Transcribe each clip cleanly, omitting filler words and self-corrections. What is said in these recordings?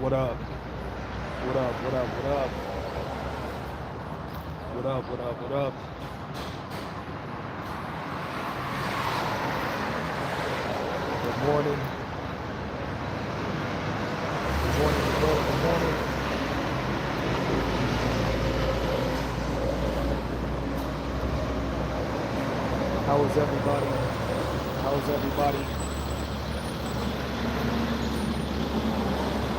What up? What up? What up? What up? What up? What up? What up? Good morning. Good morning. Good morning. Good morning. How is everybody? How is everybody?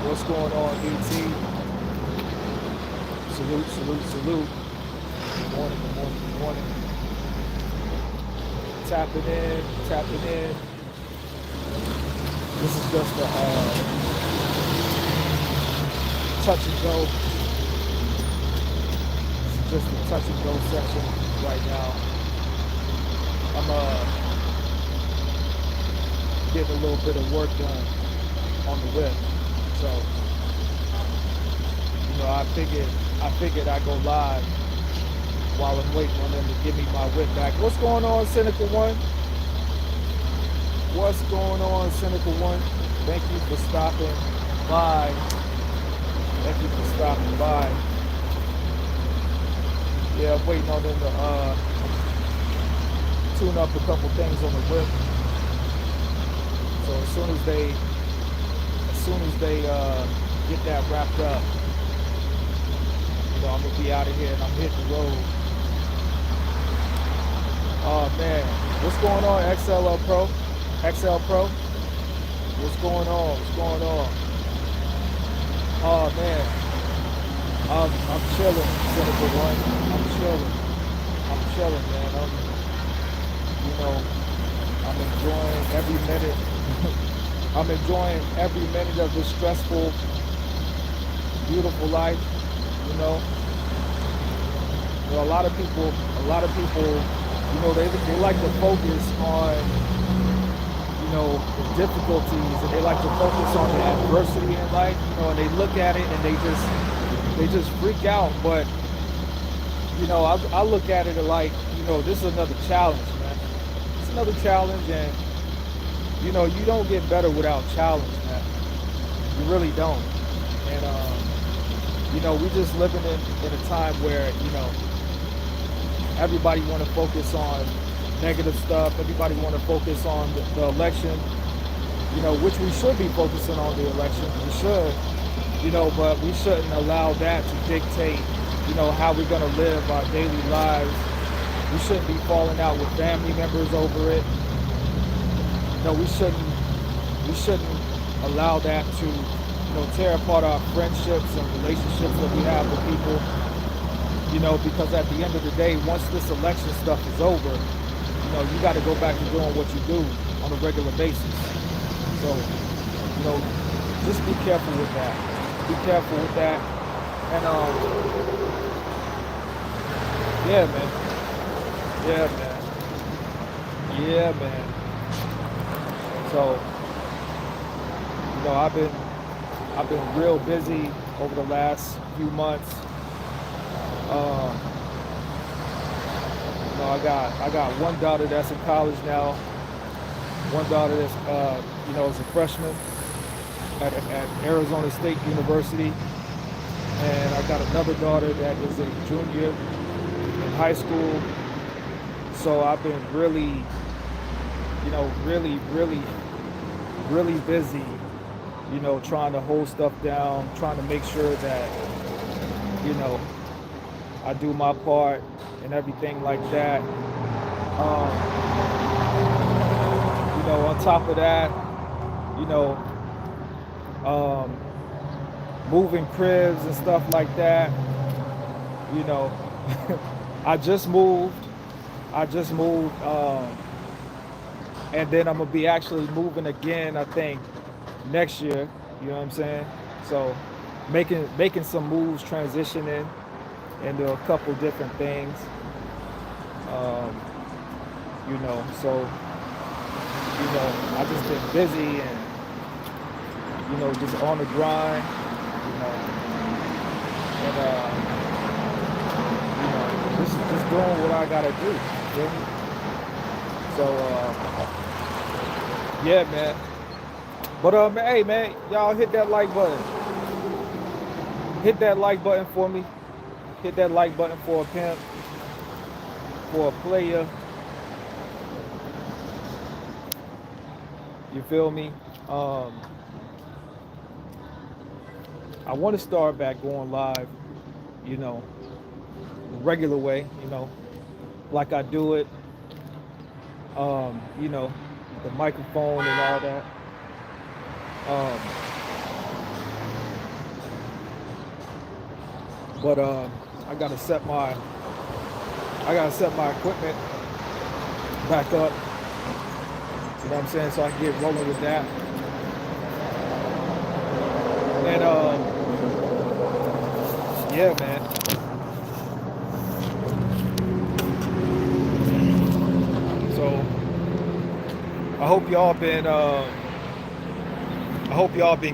What's going on, ET? Salute, salute, salute. Good morning, good morning, good morning. Tapping in, tapping in. This is just a touch and go. This is just a touch and go session right now. I'm getting a little bit of work done on the whip. So, I figured I'd go live while I'm waiting on them to give me my whip back. What's going on, Cynical One? What's going on, Cynical One? Thank you for stopping by. Thank you for stopping by. Yeah, I'm waiting on them to tune up a couple things on the whip. So as soon as they get that wrapped up, I'm gonna be out of here and I'm hitting the road. Oh man, what's going on, XL Pro? XL Pro? What's going on? What's going on? Oh man, I'm chilling, Cynical One. I'm chilling, man. I'm enjoying every minute. I'm enjoying every minute of this stressful, beautiful life. A lot of people, they like to focus on, the difficulties, and they like to focus on the adversity in life, and they look at it and they just freak out. But, I look at it like, this is another challenge, man. It's another challenge, and, you don't get better without challenge, man. You really don't. And, we just living in a time where, everybody want to focus on negative stuff. Everybody want to focus on the election, which we should be focusing on the election. We should, but we shouldn't allow that to dictate, how we're going to live our daily lives. We shouldn't be falling out with family members over it. We shouldn't allow that to, tear apart our friendships and relationships that we have with people, because at the end of the day, once this election stuff is over, you got to go back to doing what you do on a regular basis. So, just be careful with that. Be careful with that. And, yeah, man. So, I've been real busy over the last few months. I got one daughter that's in college now. One daughter that's is a freshman at Arizona State University, and I got another daughter that is a junior in high school. So I've been really busy, trying to hold stuff down, trying to make sure that, I do my part and everything like that. On top of that, moving cribs and stuff like that. I just moved, and then I'm gonna be actually moving again, I think, next year. You know what I'm saying? So making some moves, transitioning into a couple different things. So I just been busy and just on the grind, and this is just doing what I gotta do. You feel me? So yeah, man. But hey, man, y'all hit that like button. hit that like button for me. Hit that like button for a pimp, for a player. You feel me? I want to start back going live, you know, the regular way, you know, like I do it, you know, the microphone and all that. Um, but I gotta set my equipment back up. You know what I'm saying? So I can get rolling with that. And yeah, man. So I hope y'all been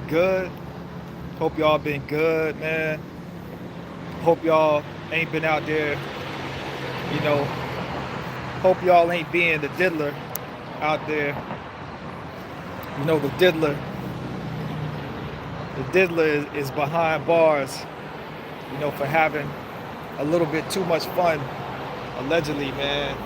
good. Hope y'all been good, man. Hope y'all ain't been out there, you know. Hope y'all ain't being the diddler out there. You know, the diddler is behind bars, you know, for having a little bit too much fun, allegedly, man.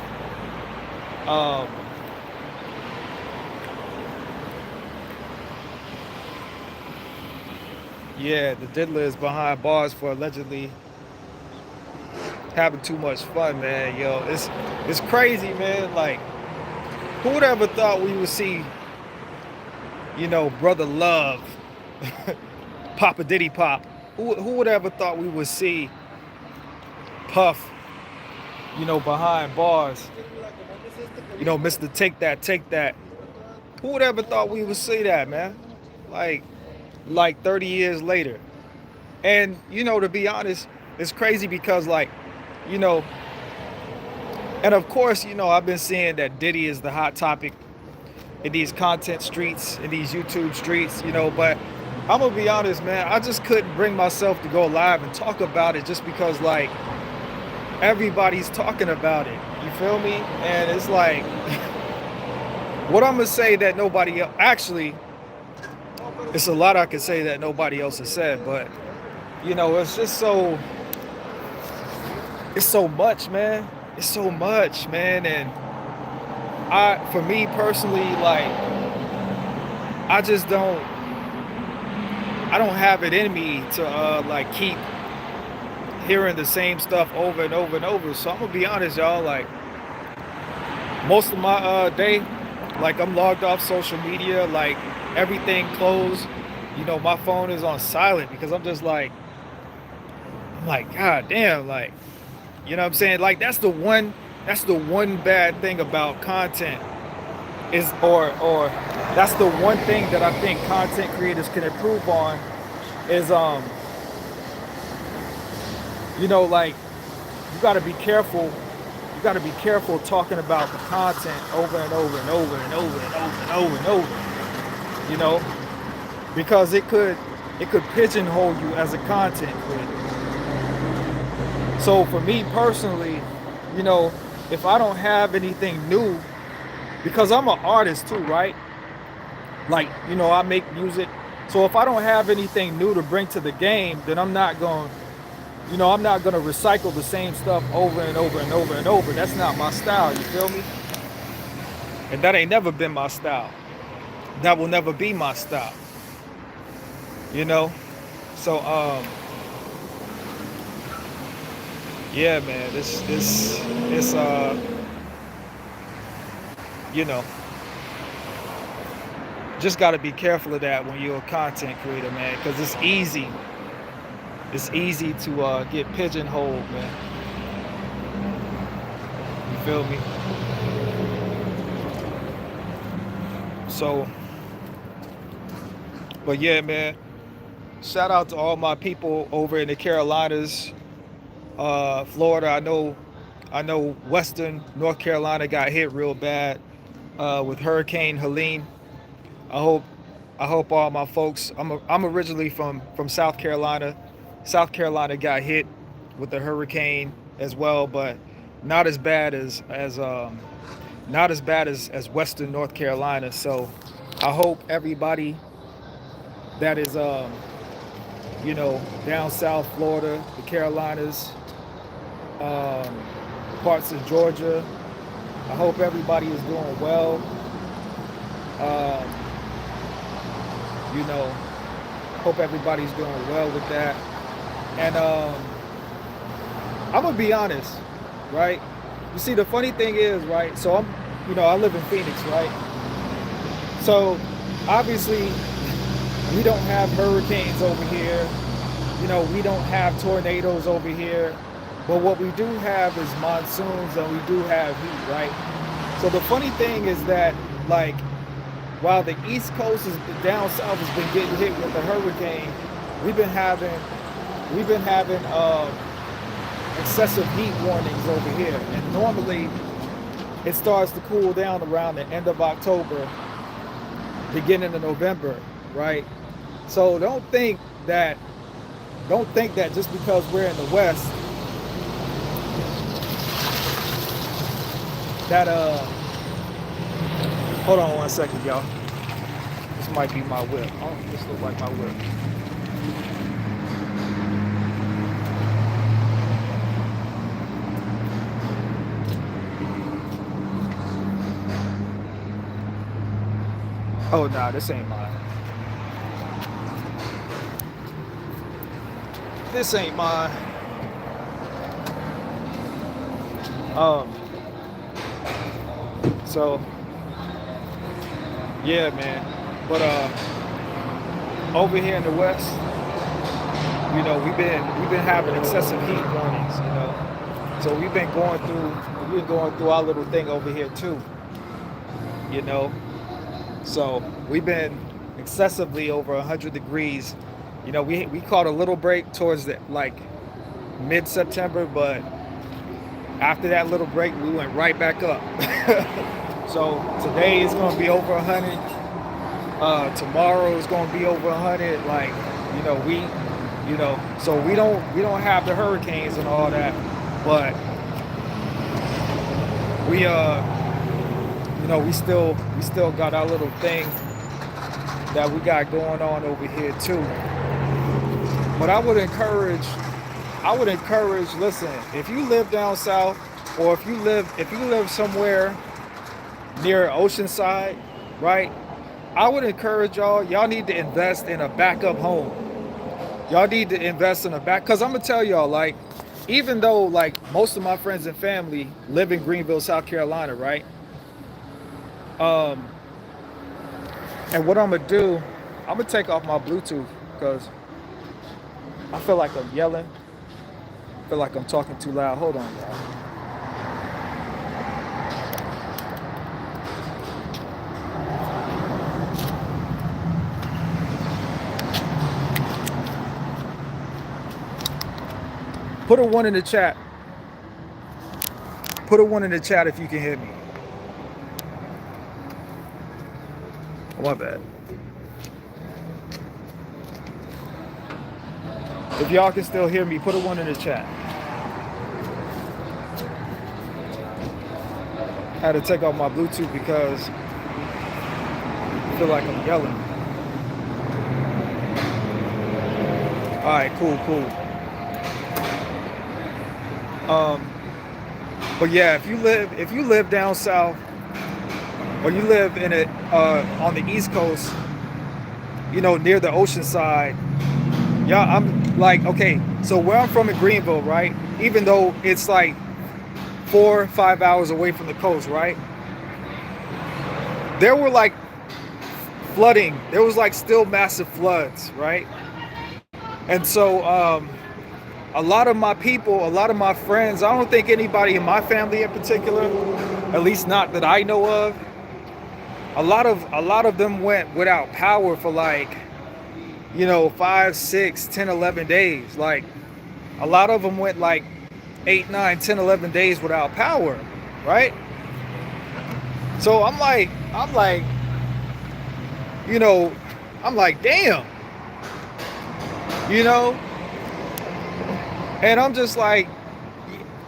Yeah, the diddler is behind bars for allegedly having too much fun, man. Yo, it's crazy, man. Like, who would ever thought we would see, you know, Brother Love, Papa Diddy Pop? Who would ever thought we would see Puff, you know, behind bars? You know, Mr. Take That, Take That. Who would ever thought we would see that, man? Like 30 years later. And, you know, to be honest, it's crazy because, like, you know, and of course, you know, I've been seeing that Diddy is the hot topic in these content streets, in these YouTube streets, you know, but I'm gonna be honest, man, I just couldn't bring myself to go live and talk about it just because, like, everybody's talking about it. You feel me? And it's like, what I'm gonna say that nobody else, actually, it's a lot I could say that nobody else has said, but, you know, it's just so, it's so much, man. It's so much, man. And for me personally, like, I don't have it in me to like keep hearing the same stuff over and over and over. So I'm gonna be honest, y'all, like, most of my day, like, I'm logged off social media, like, everything closed. You know, my phone is on silent because I'm like, God damn, like, you know what I'm saying? Like, that's the one bad thing about content is, or that's the one thing that I think content creators can improve on is, you know, like, you gotta be careful. You gotta be careful talking about the content over and over and over and over and over and over and over. You know, because it could pigeonhole you as a content creator. So for me personally, you know, if I don't have anything new, because I'm an artist too, right? Like, you know, I make music. So if I don't have anything new to bring to the game, then I'm not going to recycle the same stuff over and over and over and over. That's not my style, you feel me? And that ain't never been my style. That will never be my style. You know? So, yeah, man, it's you know, just got to be careful of that when you're a content creator, man, because it's easy to get pigeonholed, man. You feel me? So, but yeah, man, shout out to all my people over in the Carolinas, Florida. I know Western North Carolina got hit real bad with Hurricane Helene. I hope all my folks. I'm originally from South Carolina. South Carolina got hit with the hurricane as well, but not as bad as Western North Carolina. So I hope everybody that is you know, down south Florida, the Carolinas, um, parts of Georgia. I hope everybody is doing well. Um, you know, hope everybody's doing well with that. And I'm gonna be honest, right? You see, the funny thing is, right? So I live in Phoenix, right? So obviously, we don't have hurricanes over here. You know, we don't have tornadoes over here. But what we do have is monsoons, and we do have heat, right? So the funny thing is that, like, while the East Coast is down south has been getting hit with a hurricane, we've been having excessive heat warnings over here. And normally it starts to cool down around the end of October, beginning of November, right? So don't think that just because we're in the West that hold on one second, y'all. This might be my whip. Oh, this looks like my whip. Oh, nah, this ain't mine. This ain't mine. So yeah, man. But over here in the West, you know, we've been having excessive heat warnings, you know. So we've been going through our little thing over here too, you know. So we've been excessively over 100 degrees. You know, we caught a little break towards the like mid-September, but after that little break, we went right back up. So today is going to be over 100. Tomorrow is going to be over 100. Like, you know, so we don't have the hurricanes and all that, but we you know, we still got our little thing that we got going on over here too. But I would encourage, listen, if you live down south, or if you live somewhere near Oceanside, right? I would encourage y'all need to invest in a backup home. Y'all need to invest in a because I'm gonna tell y'all, like, even though like most of my friends and family live in Greenville, South Carolina, right? And what I'm gonna do, I'm gonna take off my Bluetooth because I feel like I'm yelling. I feel like I'm talking too loud. Hold on, y'all. Put a 1 in the chat. Put a 1 in the chat if you can hear me. Oh, my bad. If y'all can still hear me, put a 1 in the chat. I had to take off my Bluetooth because I feel like I'm yelling. All right, cool. But yeah, if you live down south, or you live in it on the East Coast, you know, near the ocean side, yeah, I'm like, okay, so where I'm from in Greenville, right? Even though it's like 4 or 5 hours away from the coast, right? There were like flooding. There was like still massive floods, right? And so a lot of my people, a lot of my friends, I don't think anybody in my family in particular, at least not that I know of, a lot of them went without power for like, you know, 5, 6, 10, 11 days. Like, a lot of them went like 8, 9, 10, 11 days without power, right? So I'm like, you know, I'm like, damn, you know? And I'm just like,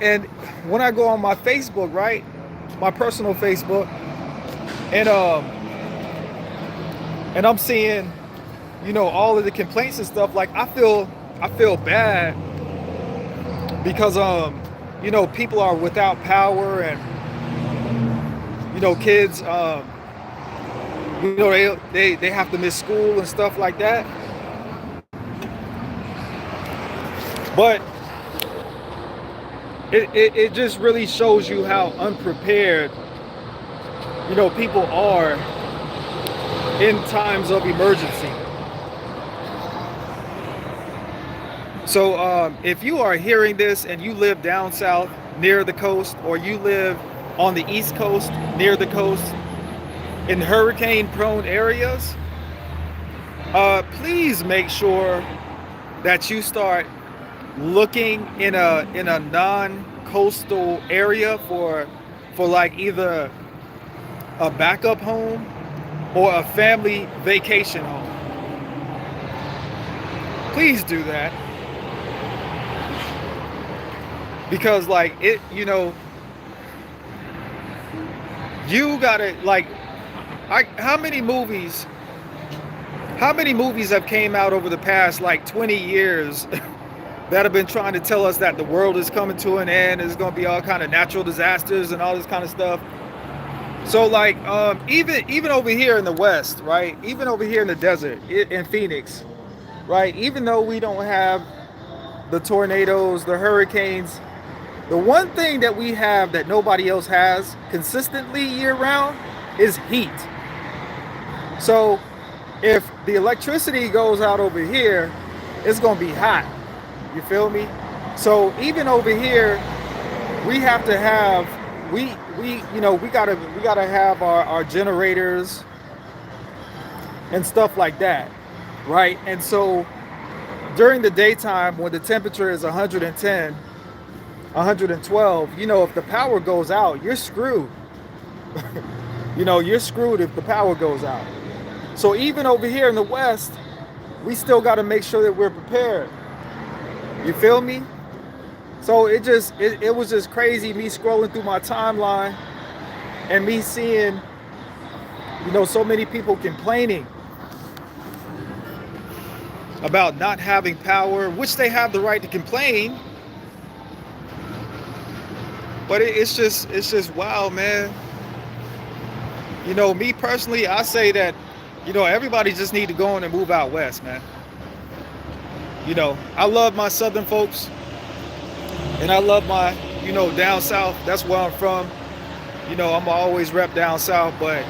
and when I go on my Facebook, right, my personal Facebook, and I'm seeing you know, all of the complaints and stuff, like I feel bad because you know, people are without power, and you know, kids you know, they have to miss school and stuff like that. But it just really shows you how unprepared, you know, people are in times of emergency. So if you are hearing this and you live down south near the coast, or you live on the East Coast near the coast in hurricane prone areas, please make sure that you start looking in a non-coastal area for like either a backup home or a family vacation home. Please do that, because like it, you know, you gotta like, how many movies have came out over the past like 20 years that have been trying to tell us that the world is coming to an end, there's going to be all kind of natural disasters and all this kind of stuff. So like even over here in the West, right, even over here in the desert in Phoenix, right, even though we don't have the tornadoes, the hurricanes, the one thing that we have that nobody else has consistently year round is heat. So if the electricity goes out over here, it's going to be hot. You feel me? So even over here, we have to have, we you know, we gotta have our generators and stuff like that, right? And so during the daytime, when the temperature is 110, 112, you know, if the power goes out, you're screwed. You know, you're screwed if the power goes out. So even over here in the West, we still got to make sure that we're prepared. You feel me? So it was just crazy, me scrolling through my timeline and me seeing, you know, so many people complaining about not having power, which they have the right to complain. But it's just wild, man. You know, me personally, I say that, you know, everybody just need to go on and move out west, man. You know, I love my southern folks, and I love my, you know, down south. That's where I'm from. You know, I'm always rep down south, but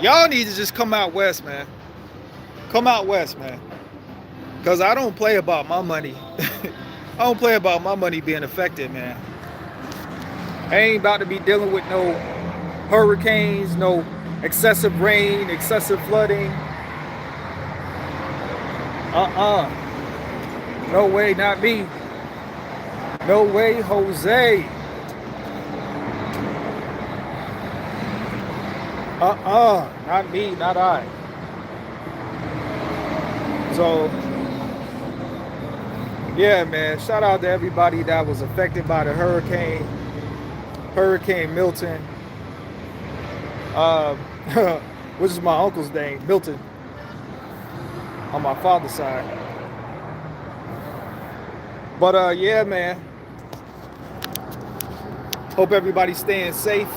y'all need to just come out west, man. Come out west, man. Because I don't play about my money. I don't play about my money being affected, man. I ain't about to be dealing with no hurricanes, no excessive rain, excessive flooding. No way, not me. No way, Jose. Not me, not I. So, yeah, man, shout out to everybody that was affected by the Hurricane Milton. Which is my uncle's name, Milton, on my father's side. But yeah, man, hope everybody's staying safe.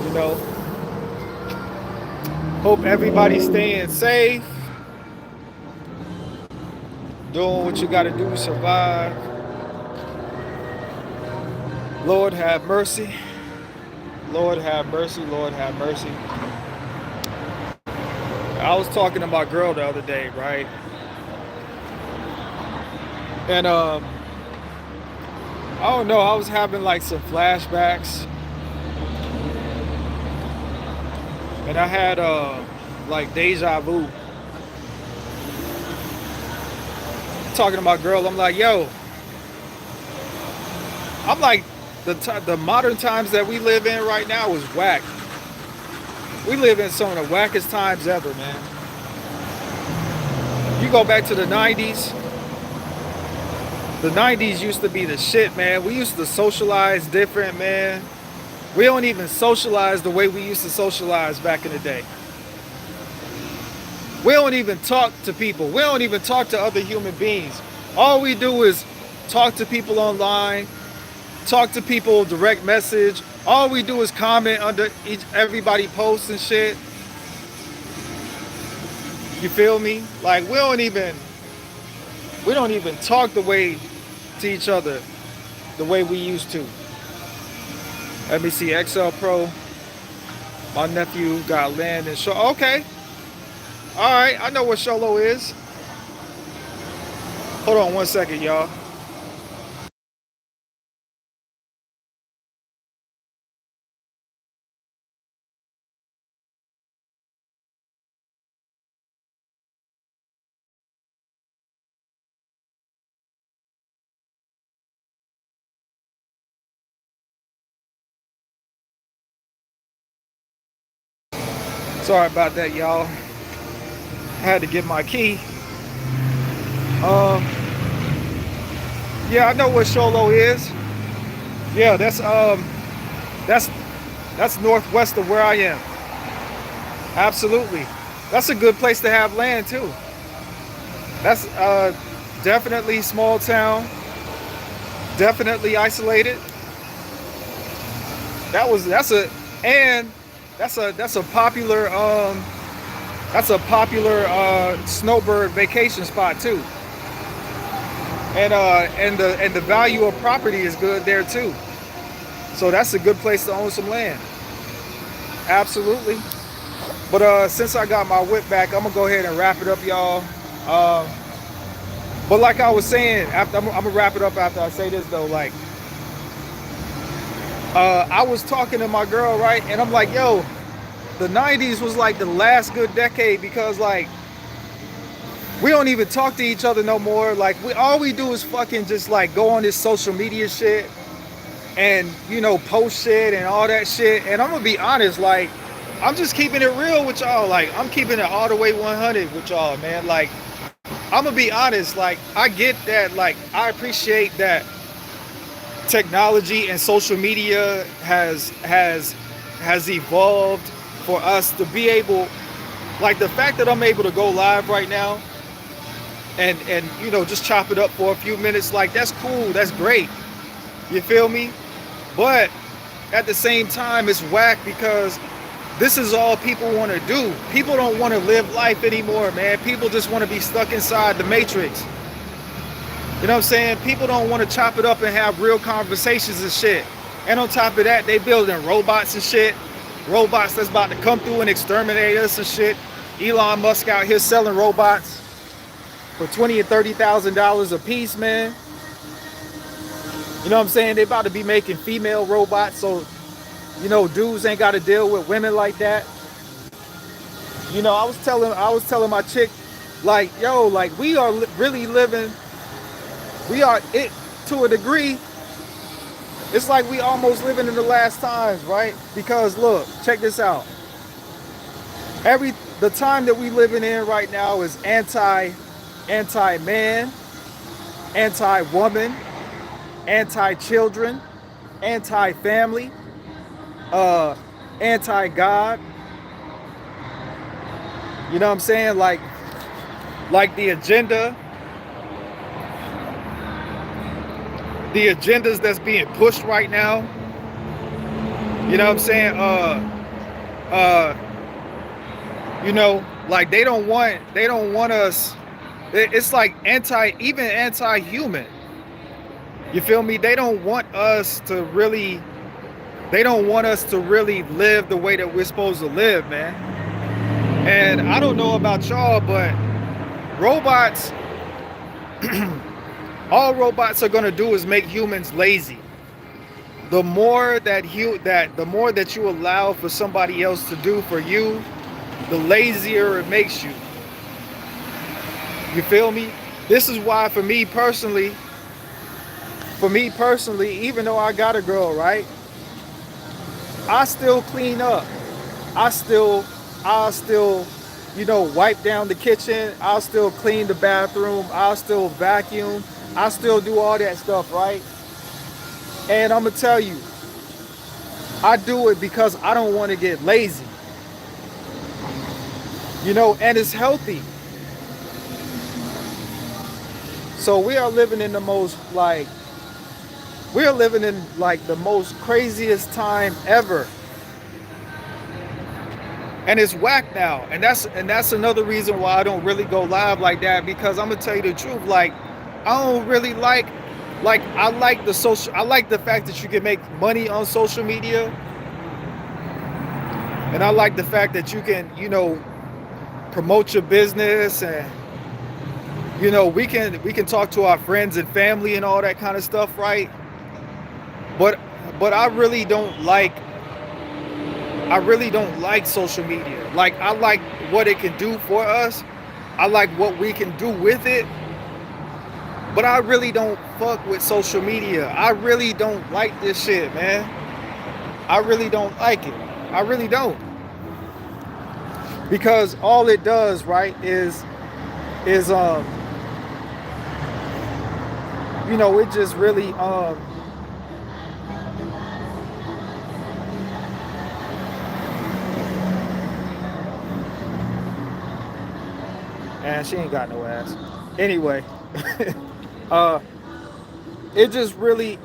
You know, hope everybody's staying safe, doing what you got to do to survive. Lord have mercy. Lord have mercy. Lord have mercy. I was talking to my girl the other day, right? And I don't know, I was having like some flashbacks. And I had like deja vu. Talking to my girl, I'm like, yo, I'm like, the modern times that we live in right now is whack. We live in some of the wackest times ever, man. You go back to the 90s. The 90s used to be the shit, man. We used to socialize different, man. We don't even socialize the way we used to socialize back in the day. We don't even talk to people. We don't even talk to other human beings. All we do is talk to people online, talk to people direct message. All we do is comment under everybody posts and shit. You feel me? Like we don't even talk the way to each other the way we used to. Let me see, XL Pro. My nephew got land in Show. Okay. All right, I know what Sholo is. Hold on 1 second, y'all. Sorry about that, y'all. I had to get my key. Yeah, I know what Sholo is. Yeah, that's northwest of where I am. Absolutely. That's a good place to have land too. That's definitely small town. Definitely isolated. That's a popular snowbird vacation spot too. And the value of property is good there too. So that's a good place to own some land. Absolutely. But since I got my whip back, I'm gonna go ahead and wrap it up, y'all. But like I was saying, I'm gonna wrap it up after I say this though. Like, I was talking to my girl, right, and I'm like, yo, the 90s was like the last good decade because like we don't even talk to each other no more. Like all we do is fucking just like go on this social media shit and, you know, post shit and all that shit. And I'm gonna be honest, like I'm just keeping it real with y'all. Like I'm keeping it all the way 100 with y'all, man. Like I'm gonna be honest, like I get that, like I appreciate that technology and social media has evolved for us to be able, like the fact that I'm able to go live right now and you know, just chop it up for a few minutes, like that's cool, that's great, you feel me? But at the same time it's whack because this is all people want to do. People don't want to live life anymore, man. People just want to be stuck inside the matrix. You know what I'm saying? People don't want to chop it up and have real conversations and shit. And on top of that, they building robots and shit. Robots that's about to come through and exterminate us and shit. Elon Musk out here selling robots for $20,000 and $30,000 a piece, man. You know what I'm saying? They about to be making female robots, so you know, dudes ain't got to deal with women like that. You know, I was telling my chick, like, yo, like we are really living. We are it to a degree. It's like we almost living in the last times, right? Because look, check this out. The time that we living in right now is anti-man, anti-woman, anti-children, anti-family, anti-God. You know what I'm saying? Like the agendas that's being pushed right now. You know what I'm saying? You know, like they don't want us. It's like even anti-human. You feel me? They don't want us to really live the way that we're supposed to live, man. And I don't know about y'all, but robots, all robots are gonna do is make humans lazy. The more that you allow for somebody else to do for you, the lazier it makes you. You feel me? This is why for me personally, even though I got a girl, right? I still clean up. I'll still, you know, wipe down the kitchen. I'll still clean the bathroom. I'll still vacuum. I still do all that stuff, right? And I'm gonna tell you, I do it because I don't want to get lazy. you know, and it's healthy. So we are living in the most like, we are living in like the most craziest time ever. And it's whack now. And that's another reason why I don't really go live like that, because I'm gonna tell you the truth, like I don't really like I like the social, I like the fact that you can make money on social media. And I like the fact that you can, you know, promote your business, and you know, we can talk to our friends and family and all that kind of stuff, right? But I really don't like, social media. Like I like what it can do for us. I like what we can do with it. But I really don't fuck with social media. I really don't like this shit, man. I really don't like it. I really don't. Because all it does, right, is you know, it just really and she ain't got no ass. Anyway, uh it just really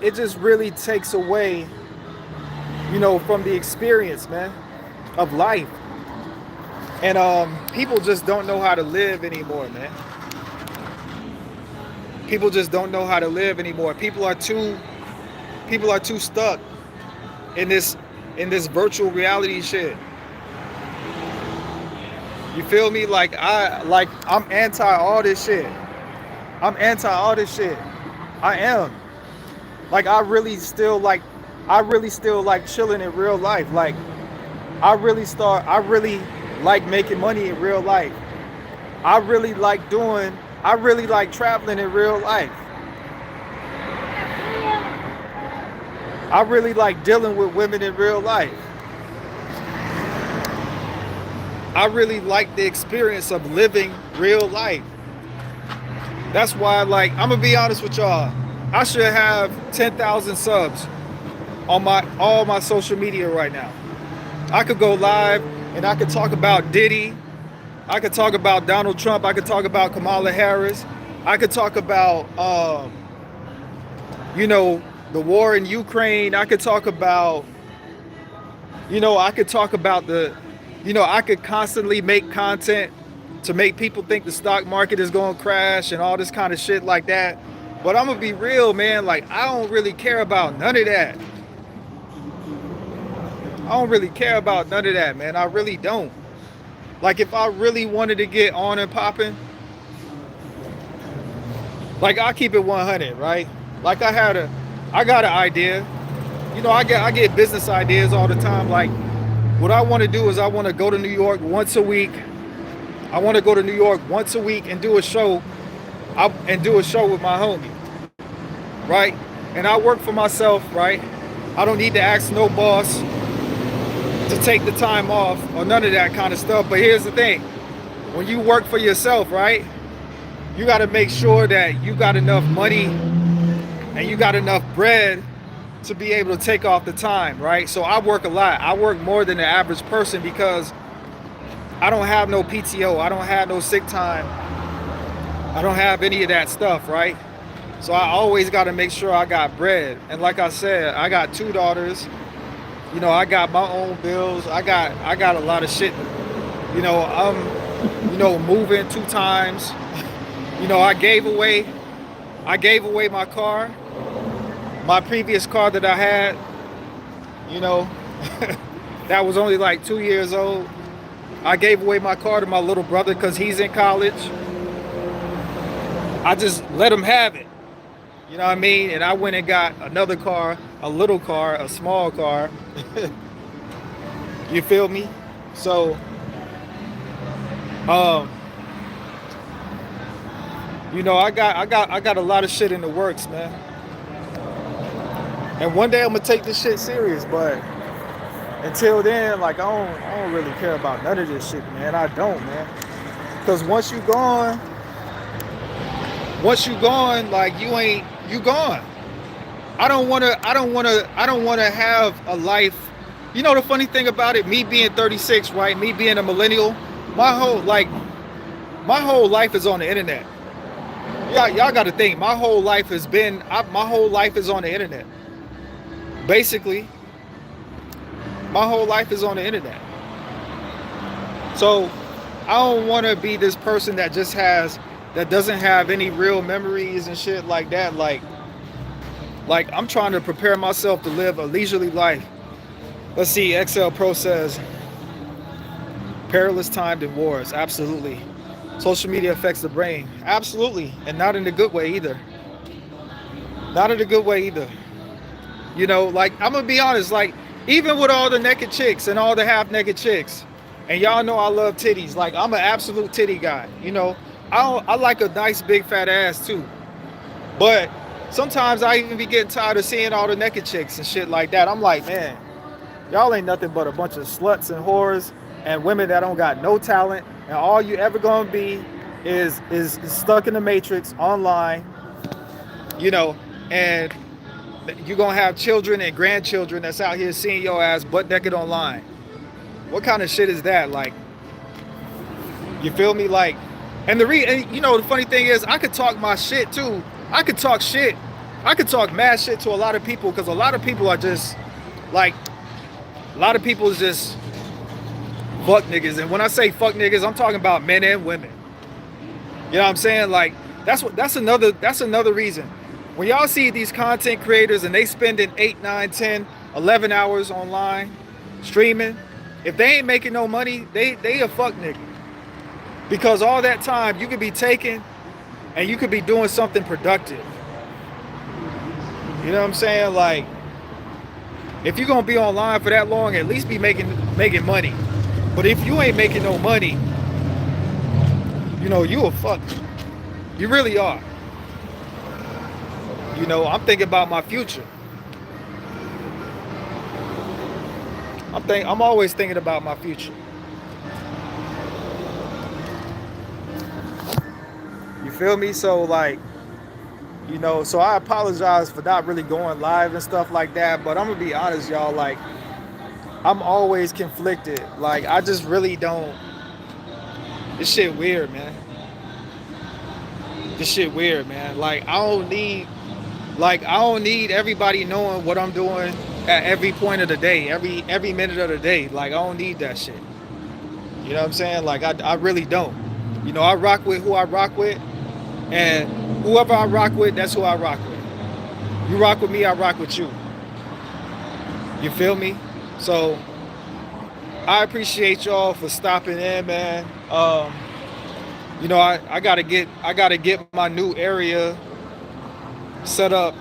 takes away, you know, from the experience, man, of life. And people just don't know how to live anymore, man. People just don't know how to live anymore. People are too stuck in this virtual reality shit. You feel me? I'm anti all this shit. I'm anti all this shit. I am. Like I really still like chilling in real life. Like I really like making money in real life. I really like traveling in real life. I really like dealing with women in real life. I really like the experience of living real life. That's why, like, I'm gonna be honest with y'all. I should have 10,000 subs on all my social media right now. I could go live and I could talk about Diddy. I could talk about Donald Trump. I could talk about Kamala Harris. I could talk about, you know, the war in Ukraine. I could talk about, you know, I could constantly make content to make people think the stock market is going to crash and all this kind of shit like that. But I'm going to be real, man. Like, I don't really care about none of that. I don't really care about none of that, man. I really don't. Like, if I really wanted to get on and popping, like, I'll keep it 100, right? Like, I got an idea. You know, I get business ideas all the time. Like, what I want to do is I want to go to New York once a week. I want to go to New York once a week and do a show. And do a show with my homie, right? And I work for myself, right? I don't need to ask no boss to take the time off or none of that kind of stuff. But here's the thing. When you work for yourself, right? You got to make sure that you got enough money and you got enough bread to be able to take off the time, right? So I work a lot. I work more than the average person because I don't have no PTO. I don't have no sick time. I don't have any of that stuff, right? So I always got to make sure I got bread. And like I said, I got 2 daughters. You know, I got my own bills. I got a lot of shit. You know, I'm, you know, moving 2 times. You know, I gave away my car, my previous car that I had. You know, that was only like 2 years old. I gave away my car to my little brother because he's in college. I just let him have it. You know what I mean? And I went and got another car, a little car, a small car. You feel me? So, you know, I got a lot of shit in the works, man. And one day I'm gonna take this shit serious, but until then, like I don't really care about none of this shit, man. I don't, man. Because once you gone, like you gone. I don't wanna have a life. You know the funny thing about it, me being 36, right? Me being a millennial, my whole like my whole life is on the internet. Y'all got to think. My whole life has been. My whole life is on the internet. Basically, my whole life is on the internet. So I don't want to be this person that just has that doesn't have any real memories and shit like that. Like I'm trying to prepare myself to live a leisurely life. Let's see. XL Pro says perilous timed in wars. Absolutely. Social media affects the brain. Absolutely, and not in a good way either. Not in a good way either. You know, like I'm gonna be honest, like even with all the naked chicks and all the half naked chicks, and y'all know I love titties. Like I'm an absolute titty guy. You know, I like a nice big fat ass too. But sometimes I even be getting tired of seeing all the naked chicks and shit like that. I'm like, man, y'all ain't nothing but a bunch of sluts and whores and women that don't got no talent, and all you ever gonna be is stuck in the matrix online. You know, and you're gonna have children and grandchildren that's out here seeing your ass butt naked online. What kind of shit is that? Like, you feel me? Like, and you know, the funny thing is, I could talk my shit too. I could talk shit. I could talk mad shit to a lot of people because a lot of people are just like, a lot of people is just fuck niggas. And when I say fuck niggas, I'm talking about men and women. You know what I'm saying? Like, that's another reason. When y'all see these content creators and they spending 8, 9, 10, 11 hours online streaming, if they ain't making no money, they a fuck nigga. Because all that time you could be taking and you could be doing something productive. You know what I'm saying? Like, if you're gonna be online for that long, at least be making money. But if you ain't making no money, you know, you a fuck. You really are. You know, I'm thinking about my future. I'm always thinking about my future. You feel me? So like, you know, so I apologize for not really going live and stuff like that. But I'm gonna be honest, y'all. Like, I'm always conflicted. Like, I just really don't. This shit weird, man. This shit weird, man. Like, I don't need everybody knowing what I'm doing at every point of the day, every minute of the day. Like, I don't need that shit. You know what I'm saying? Like, I really don't. You know, I rock with who I rock with, and whoever I rock with, that's who I rock with. You rock with me, I rock with you. You feel me? So I appreciate y'all for stopping in, man. You know, I gotta get my new area set up.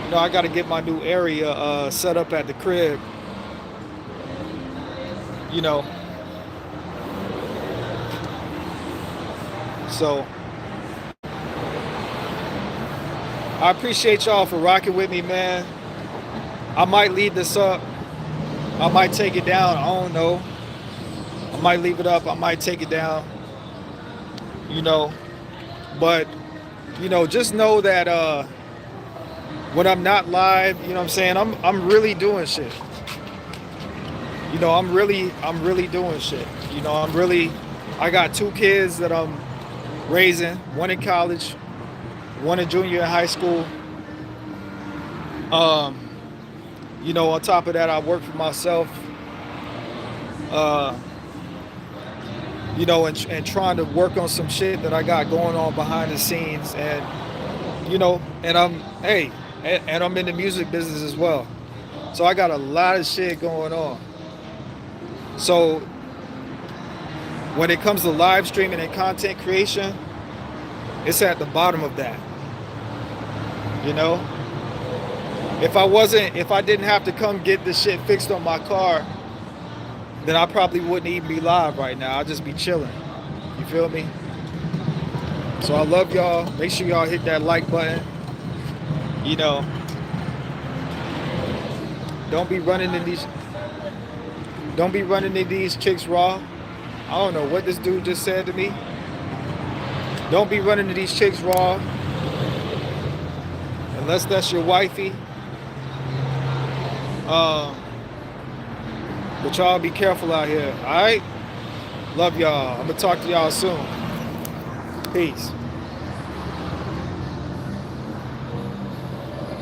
You know, I gotta get my new area set up at the crib. You know. So I appreciate y'all for rocking with me, man. I might leave this up. I might take it down. I don't know. I might leave it up. I might take it down. You know. But, you know, just know that when I'm not live, you know what I'm saying, I'm really doing shit. You know, I'm really doing shit. You know, I got 2 kids that I'm raising, one in college, one in junior in high school. You know, on top of that, I work for myself. You know, and trying to work on some shit that I got going on behind the scenes, and you know, and I'm in the music business as well. So I got a lot of shit going on. So when it comes to live streaming and content creation, it's at the bottom of that. You know? If I didn't have to come get this shit fixed on my car, then I probably wouldn't even be live right now. I'd just be chilling. You feel me? So I love y'all. Make sure y'all hit that like button. You know, don't be running in these chicks raw. I don't know what this dude just said to me. Don't be running to these chicks raw unless that's your wifey. But y'all be careful out here, all right? Love y'all. I'm gonna talk to y'all soon. Peace.